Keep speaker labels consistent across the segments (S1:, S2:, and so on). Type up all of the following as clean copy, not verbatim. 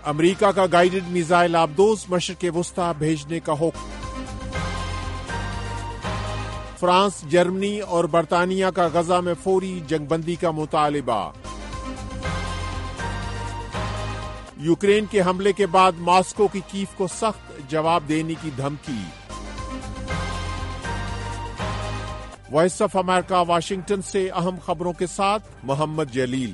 S1: امریکہ کا guided missile آبدوز مشرق وسطی بھیجنے کا حکم۔ فرانس، جرمنی اور برطانیہ کا غزہ میں فوری جنگ بندی کا مطالبہ۔ یوکرین کے حملے کے بعد ماسکو کی کیف کو سخت جواب دینے کی دھمکی۔ وائس آف امریکہ واشنگٹن سے اہم خبروں کے ساتھ محمد جلیل۔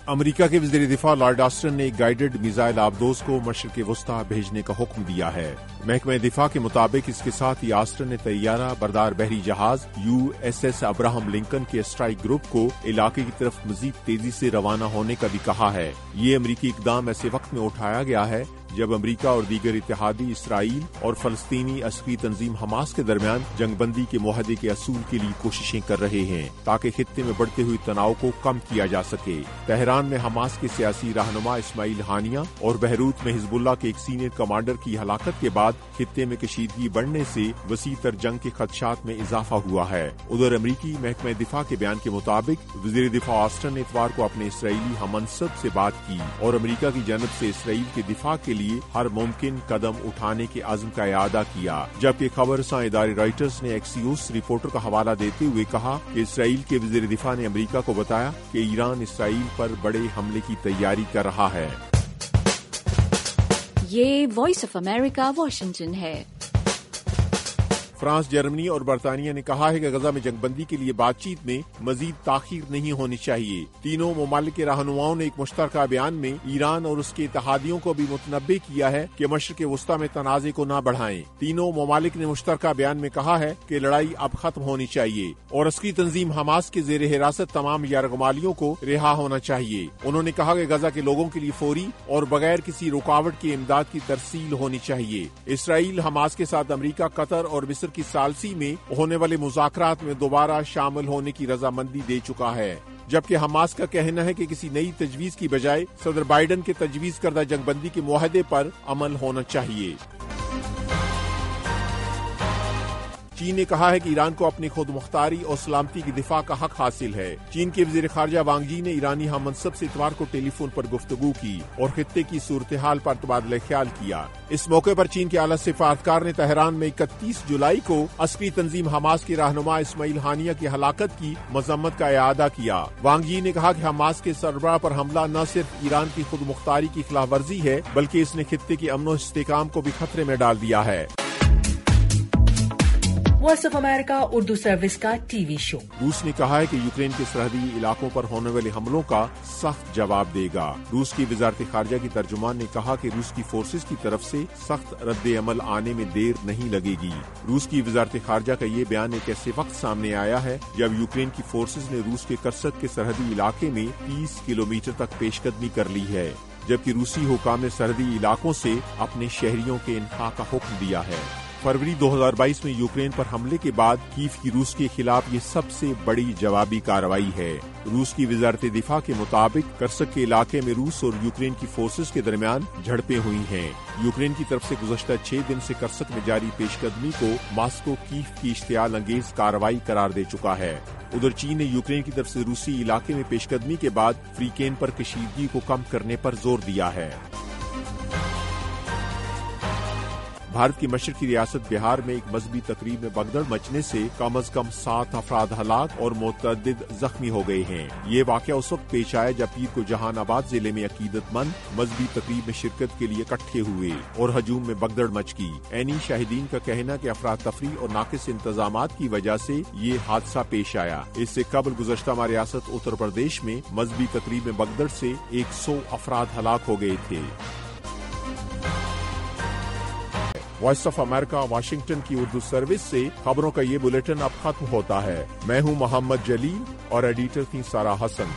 S1: امریکہ کے وزیر دفاع لارڈ آسٹن نے ایک گائیڈڈ میزائل آبدوز کو مشرق وسطی بھیجنے کا حکم دیا ہے۔ محکمہ دفاع کے مطابق اس کے ساتھ ہی آسٹن نے طیارہ بردار بحری جہاز USS ابراہم لنکن کے اسٹرائک گروپ کو علاقے کی طرف مزید تیزی سے روانہ ہونے کا بھی کہا ہے۔ یہ امریکی اقدام ایسے وقت میں اٹھایا گیا ہے جب امریکہ اور دیگر اتحادی اسرائیل اور فلسطینی عسکری تنظیم حماس کے درمیان جنگ بندی کے معاہدے کے اصول کے لیے کوششیں کر رہے ہیں تاکہ خطے میں بڑھتے ہوئے تناؤ کو کم کیا جا سکے۔ تہران میں حماس کے سیاسی رہنما اسماعیل ہانیہ اور بیروت میں حزب اللہ کے ایک سینئر کمانڈر کی ہلاکت کے بعد خطے میں کشیدگی بڑھنے سے وسیع تر جنگ کے خدشات میں اضافہ ہوا ہے۔ ادھر امریکی محکمہ دفاع کے بیان کے مطابق وزیر دفاع آسٹن نے اتوار کو اپنے اسرائیلی ہم منصب سے بات کی اور امریکہ کی جانب سے اسرائیل کے دفاع کے لیے ہر ممکن قدم اٹھانے کے عزم کا اعادہ کیا، جبکہ خبر رساں ادارے رائٹرز نے ایکسیوس رپورٹر کا حوالہ دیتے ہوئے کہا کہ اسرائیل کے وزیر دفاع نے امریکہ کو بتایا کہ ایران اسرائیل پر بڑے حملے کی تیاری کر رہا ہے۔
S2: یہ وائس آف امریکہ واشنگٹن ہے۔
S1: فرانس، جرمنی اور برطانیہ نے کہا ہے کہ غزہ میں جنگ بندی کے لیے بات چیت میں مزید تاخیر نہیں ہونی چاہیے۔ تینوں ممالک کے رہنماؤں نے ایک مشترکہ بیان میں ایران اور اس کے اتحادیوں کو بھی متنبع کیا ہے کہ مشرق وسطی میں تنازع کو نہ بڑھائیں۔ تینوں ممالک نے مشترکہ بیان میں کہا ہے کہ لڑائی اب ختم ہونی چاہیے اور عسکری تنظیم حماس کے زیر حراست تمام یرغمالیوں کو رہا ہونا چاہیے۔ انہوں نے کہا کہ غزہ کے لوگوں کے لیے فوری اور بغیر کسی رکاوٹ کے امداد کی ترسیل ہونی چاہیے۔ اسرائیل حماس کے ساتھ امریکہ، قطر اور مصر کی ثالثی میں ہونے والے مذاکرات میں دوبارہ شامل ہونے کی رضامندی دے چکا ہے، جبکہ حماس کا کہنا ہے کہ کسی نئی تجویز کی بجائے صدر بائیڈن کے تجویز کردہ جنگ بندی کے معاہدے پر عمل ہونا چاہیے۔ چین نے کہا ہے کہ ایران کو اپنی خود مختاری اور سلامتی کی دفاع کا حق حاصل ہے۔ چین کے وزیر خارجہ وانگ جی نے ایرانی ہم منصب سے اتوار کو ٹیلی فون پر گفتگو کی اور خطے کی صورتحال پر تبادلہ خیال کیا۔ اس موقع پر چین کے اعلیٰ سفارتکار نے تہران میں 31 جولائی کو عسکری تنظیم حماس کے رہنما اسماعیل ہانیہ کی ہلاکت کی مذمت کا اعادہ کیا۔ وانگ جی نے کہا کہ حماس کے سربراہ پر حملہ نہ صرف ایران کی خود مختاری کی خلاف ورزی ہے بلکہ اس نے خطے کے امن و استحکام کو بھی خطرے میں ڈال دیا ہے۔
S3: Voice of America Urdu service کا ٹی وی شو۔
S1: روس نے کہا ہے کہ یوکرین کے سرحدی علاقوں پر ہونے والے حملوں کا سخت جواب دے گا۔ روس کی وزارت خارجہ کی ترجمان نے کہا کہ روس کی فورسز کی طرف سے سخت رد عمل آنے میں دیر نہیں لگے گی۔ روس کی وزارت خارجہ کا یہ بیان ایک ایسے وقت سامنے آیا ہے جب یوکرین کی فورسز نے روس کے کرسک کے سرحدی علاقے میں 30 کلومیٹر تک پیش قدمی کر لی ہے، جبکہ روسی حکام نے سرحدی علاقوں سے اپنے شہریوں کے انخاء کا حکم دیا ہے۔ فروری 2022 میں یوکرین پر حملے کے بعد کیف کی روس کے خلاف یہ سب سے بڑی جوابی کارروائی ہے۔ روس کی وزارت دفاع کے مطابق کرسک کے علاقے میں روس اور یوکرین کی فورسز کے درمیان جھڑپیں ہوئی ہیں۔ یوکرین کی طرف سے گزشتہ 6 دن سے کرسک میں جاری پیش قدمی کو ماسکو کیف کی اشتعال انگیز کارروائی قرار دے چکا ہے۔ ادھر چین نے یوکرین کی طرف سے روسی علاقے میں پیش قدمی کے بعد فریقین پر کشیدگی کو کم کرنے پر زور دیا ہے۔ بھارت کی مشرقی ریاست بہار میں ایک مذہبی تقریب میں بھگدڑ مچنے سے کم از کم 7 افراد ہلاک اور متعدد زخمی ہو گئے ہیں۔ یہ واقعہ اس وقت پیش آیا جب پیر کو جہان آباد ضلع میں عقیدت مند مذہبی تقریب میں شرکت کے لیے اکٹھے ہوئے اور ہجوم میں بھگدڑ مچ گئی۔ عینی شاہدین کا کہنا کہ افراتفری اور ناقص انتظامات کی وجہ سے یہ حادثہ پیش آیا۔ اس سے قبل گزشتہ ماہ ریاست اتر پردیش میں مذہبی تقریب میں بھگدڑ سے 100 افراد ہلاک ہو گئے تھے۔ وائس آف امریکہ واشنگٹن کی اردو سروس سے خبروں کا یہ بلیٹن اب ختم ہوتا ہے۔ میں ہوں محمد جلیل اور ایڈیٹر تھی سارا حسن۔